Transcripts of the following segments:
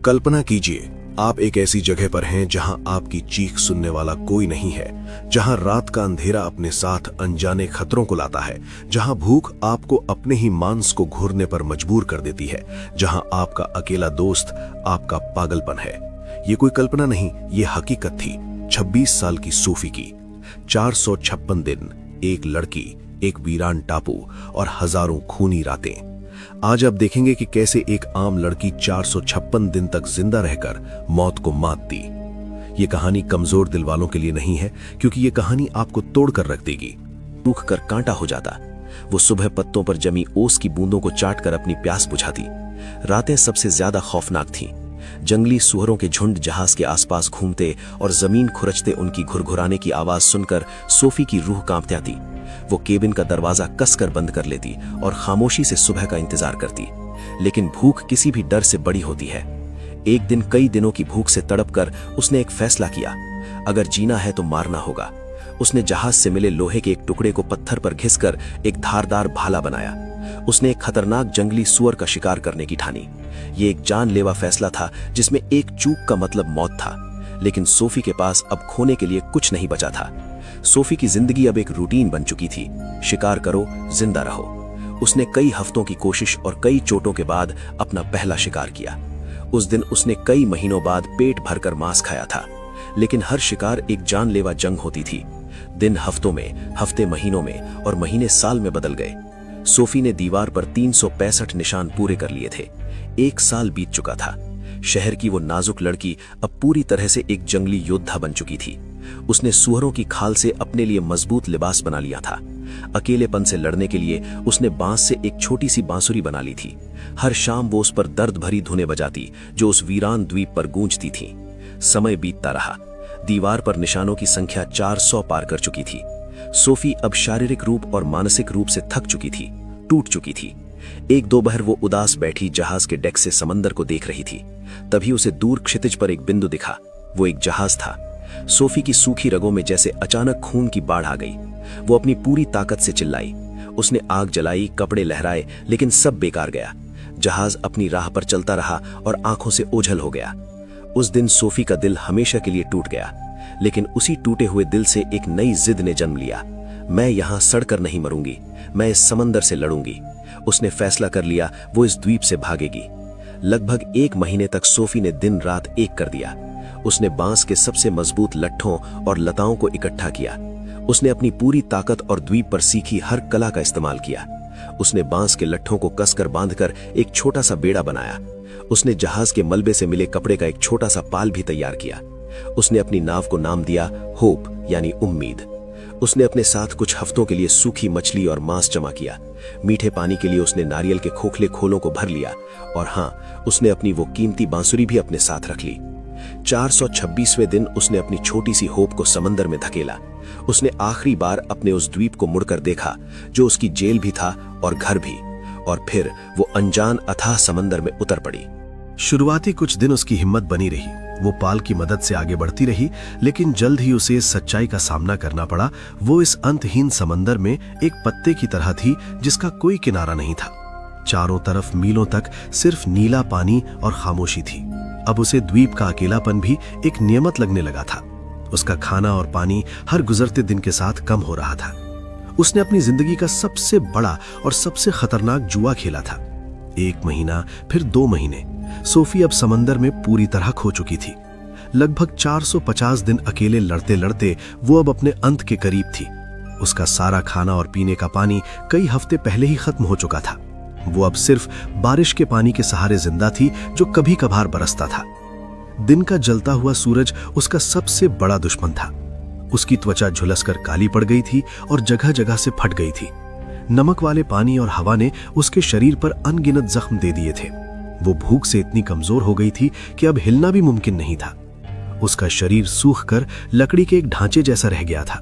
कल्पना कीजिए, आप एक ऐसी जगह पर हैं जहां आपकी चीख सुनने वाला कोई नहीं है, जहां रात का अंधेरा अपने साथ अनजाने खतरों को लाता है, जहां भूख आपको अपने ही मांस को घूरने पर मजबूर कर देती है, जहां आपका अकेला दोस्त आपका पागलपन है। ये कोई कल्पना नहीं, ये हकीकत थी 26 साल की सोफी की। 456 दिन, एक लड़की, एक वीरान टापू और हजारों खूनी रातें। आज आप देखेंगे कि कैसे एक आम लड़की 456 दिन तक जिंदा रहकर मौत को मात दी। ये कहानी कमजोर दिल वालों के लिए नहीं है, क्योंकि ये कहानी आपको तोड़कर रख देगी। सूख कर कांटा हो जाता, वो सुबह पत्तों पर जमी ओस की बूंदों को चाटकर अपनी प्यास बुझाती। रातें सबसे ज्यादा खौफनाक थीं। जंगली सुअरों के झुंड जहाज के आसपास घूमते और जमीन खुरचते उनकी घुरघुराने की आवाज सुनकर सोफी की रूह कांपती आती। वो केबिन का दरवाजा कसकर बंद कर लेती और खामोशी से सुबह का इंतजार करती। लेकिन भूख किसी भी डर से बड़ी होती है। एक दिन कई दिनों की भूख से तड़पकर उसने एक फैसला किया, अगर जीना है तो मारना होगा। उसने जहाज से मिले लोहे के एक टुकड़े को पत्थर पर घिसकर एक धारदार भाला बनाया। उसने एक खतरनाक जंगली सुअर का शिकार करने की ठानी। ये एक जानलेवा फैसला था जिसमें एक चूक का मतलब मौत था। लेकिन सोफी के पास अब खोने के लिए कुछ नहीं बचा था। सोफी की जिंदगी अब एक रूटीन बन चुकी थी, शिकार करो, जिंदा रहो। उसने कई हफ्तों की कोशिश और कई चोटों के बाद अपना पहला शिकार किया। उस दिन उसने कई महीनों बाद पेट भरकर मांस खाया था। लेकिन हर शिकार एक जानलेवा जंग होती थी। दिन हफ्तों में, हफ्ते महीनों में और महीने साल में बदल गए। सोफी ने दीवार पर 365 निशान पूरे कर लिए थे। 1 साल बीत चुका था। शहर की वो नाजुक लड़की अब पूरी तरह से एक जंगली योद्धा बन चुकी थी। उसने सुअरों की खाल से अपने लिए मजबूत लिबास बना लिया था। अकेलेपन से लड़ने के लिए उसने बांस से एक छोटी सी बांसुरी बना ली थी। हर शाम वो उस पर दर्द भरी धुनें बजाती जो उस वीरान द्वीप पर गूंजती थी। समय बीतता रहा। दीवार पर निशानों की संख्या 400 पार कर चुकी थी। सोफी अब शारीरिक रूप और मानसिक रूप से थक चुकी थी, टूट चुकी थी। एक दोपहर वो उदास बैठी जहाज के डेक से समंदर को देख रही थी। तभी उसे दूर क्षितिज पर एक बिंदु दिखा। वो एक जहाज था। सोफी की सूखी रगों में जैसे अचानक खून की बाढ़ आ गई। वो अपनी पूरी ताकत से चिल्लाई। उसने आग जलाई, कपड़े लहराए, लेकिन सब बेकार गया। जहाज अपनी राह पर चलता रहा और आंखों से ओझल हो गया। उस दिन सोफी का दिल हमेशा के लिए टूट गया। लेकिन उसी टूटे हुए दिल से एक नई जिद ने जन्म लिया। मैं यहां सड़कर नहीं मरूंगी, मैं इस समंदर से लड़ूंगी। उसने फैसला कर लिया, वो इस द्वीप से भागेगी। लगभग 1 महीने तक सोफी ने दिन रात एक कर दिया। उसने बांस के सबसे मजबूत लट्ठों और लताओं को इकट्ठा किया। उसने अपनी पूरी ताकत और द्वीप पर सीखी हर कला का इस्तेमाल किया। उसने बांस के लट्ठों को कसकर बांधकर एक छोटा सा बेड़ा बनाया। उसने जहाज के मलबे से मिले कपड़े का एक छोटा सा पाल भी तैयार किया। उसने अपनी नाव को नाम दिया होप, यानी उम्मीद। उसने अपने साथ कुछ हफ्तों के लिए सूखी मछली और मांस जमा किया। मीठे पानी के लिए उसने नारियल के खोखले खोलों को भर लिया। और हाँ, उसने अपनी वो कीमती बांसुरी भी अपने साथ रख ली। 426वें दिन उसने अपनी छोटी सी होप को समंदर में धकेला। उसने आखिरी बार अपने उस द्वीप को मुड़कर देखा जो उसकी जेल भी था और घर भी। और फिर वो अनजान अथाह समंदर में उतर पड़ी। शुरुआती कुछ दिन उसकी हिम्मत बनी रही। वो पाल की मदद से आगे बढ़ती रही, लेकिन जल्द ही उसे इस सच्चाई का सामना करना पड़ा। वो इस अंतहीन समंदर में एक पत्ते की तरह थी जिसका कोई किनारा नहीं था। चारों तरफ मीलों तक सिर्फ नीला पानी और खामोशी थी। अब उसे द्वीप का अकेलापन भी एक नियमत लगने लगा था। उसका खाना और पानी हर गुजरते दिन के साथ कम हो रहा था। उसने अपनी जिंदगी का सबसे बड़ा और सबसे खतरनाक जुआ खेला था। 1 महीना, फिर 2 महीने। सोफी अब समंदर में पूरी तरह खो चुकी थी। लगभग 450 दिन अकेले लड़ते लड़ते वो अब अपने अंत के करीब थी। उसका सारा खाना और पीने का पानी कई हफ्ते पहले ही खत्म हो चुका था। वो अब सिर्फ बारिश के पानी के सहारे जिंदा थी जो कभी कभार बरसता था। दिन का जलता हुआ सूरज उसका सबसे बड़ा दुश्मन था। उसकी त्वचा झुलसकर काली पड़ गई थी और जगह जगह से फट गई थी। नमक वाले पानी और हवा ने उसके शरीर पर अनगिनत जख्म दे दिए थे। वो भूख से इतनी कमजोर हो गई थी कि अब हिलना भी मुमकिन नहीं था। उसका शरीर सूख कर लकड़ी के एक ढांचे जैसा रह गया था।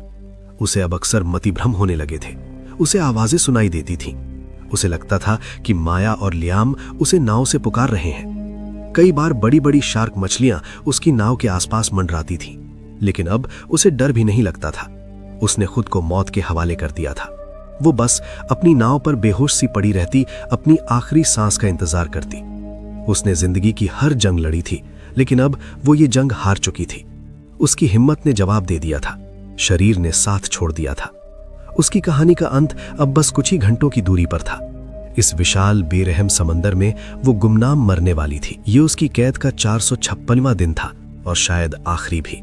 उसे अब अक्सर मतिभ्रम होने लगे थे। उसे आवाजें सुनाई देती थीं। उसे लगता था कि माया और लियाम उसे नाव से पुकार रहे हैं। कई बार बड़ी बड़ी शार्क मछलियां उसकी नाव के आसपास मंडराती थीं, लेकिन अब उसे डर भी नहीं लगता था। उसने खुद को मौत के हवाले कर दिया था। वो बस अपनी नाव पर बेहोश सी पड़ी रहती, अपनी आखिरी सांस का इंतजार करती। उसने जिंदगी की हर जंग लड़ी थी, लेकिन अब वो ये जंग हार चुकी थी। उसकी हिम्मत ने जवाब दे दिया था, शरीर ने साथ छोड़ दिया था। उसकी कहानी का अंत अब बस कुछ ही घंटों की दूरी पर था। इस विशाल बेरहम समंदर में वो गुमनाम मरने वाली थी। ये उसकी कैद का 456वां दिन था और शायद आखिरी भी।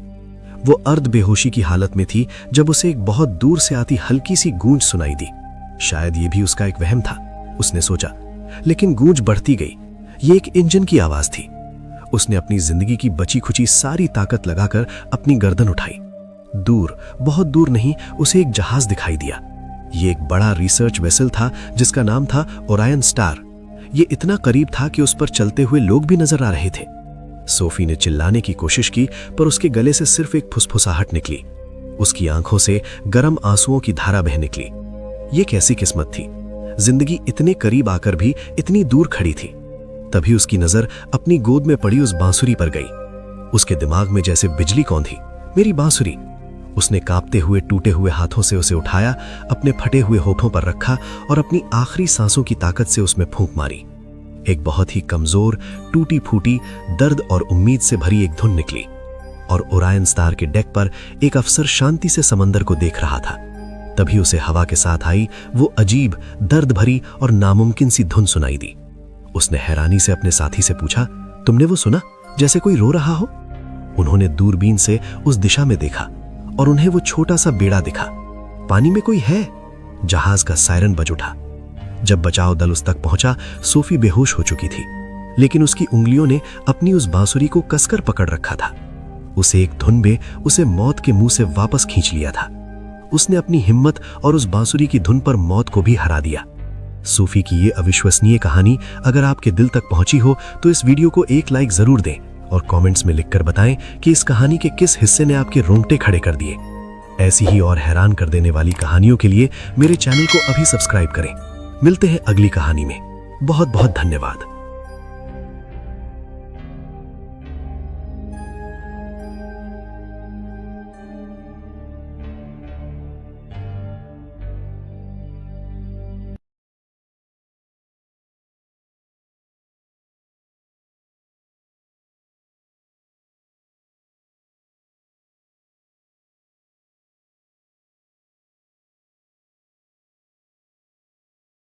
वो अर्ध बेहोशी की हालत में थी जब उसे एक बहुत दूर से आती हल्की सी गूंज सुनाई दी। शायद ये भी उसका एक वहम था, उसने सोचा। लेकिन गूंज बढ़ती गई। ये एक इंजन की आवाज थी। उसने अपनी जिंदगी की बची खुची सारी ताकत लगाकर अपनी गर्दन उठाई। दूर, बहुत दूर नहीं, उसे एक जहाज दिखाई दिया। ये एक बड़ा रिसर्च वेसल था जिसका नाम था ओरायन स्टार। ये इतना करीब था कि उस पर चलते हुए लोग भी नजर आ रहे थे। सोफी ने चिल्लाने की कोशिश की, पर उसके गले से सिर्फ एक फुसफुसाहट निकली। उसकी आंखों से गर्म आंसुओं की धारा बह निकली। ये कैसी किस्मत थी, जिंदगी इतने करीब आकर भी इतनी दूर खड़ी थी। तभी उसकी नजर अपनी गोद में पड़ी उस बांसुरी पर गई। उसके दिमाग में जैसे बिजली कौंधी। मेरी बांसुरी। उसने कांपते हुए टूटे हुए हाथों से उसे उठाया, अपने फटे हुए होठों पर रखा और अपनी आखिरी सांसों की ताकत से उसमें फूंक मारी। एक बहुत ही कमजोर, टूटी फूटी, दर्द और उम्मीद से भरी एक धुन निकली और ओरायन स्टार के डेक पर एक अफसर शांति से समंदर को देख रहा था। तभी उसे हवा के साथ आई वो अजीब, दर्द भरी और नामुमकिन सी धुन सुनाई दी। उसने हैरानी से अपने साथी से पूछा, तुमने वो सुना, जैसे कोई रो रहा हो? उन्होंने दूरबीन से उस दिशा में देखा और उन्हें वो छोटा सा बेड़ा दिखा। पानी में कोई है। जहाज का सायरन बज उठा। जब बचाव दल उस तक पहुंचा, सोफी बेहोश हो चुकी थी, लेकिन उसकी उंगलियों ने अपनी उस बांसुरी को कसकर पकड़ रखा था। उसे एक धुन में उसे मौत के मुंह से वापस खींच लिया था। उसने अपनी हिम्मत और उस बांसुरी की धुन पर मौत को भी हरा दिया। सोफी की ये अविश्वसनीय कहानी अगर आपके दिल तक पहुंची हो तो इस वीडियो को एक लाइक जरूर दें और कमेंट्स में लिखकर बताएं कि इस कहानी के किस हिस्से ने आपके रोंगटे खड़े कर दिए। ऐसी ही और हैरान कर देने वाली कहानियों के लिए मेरे चैनल को अभी सब्सक्राइब करें। मिलते हैं अगली कहानी में। बहुत बहुत धन्यवाद।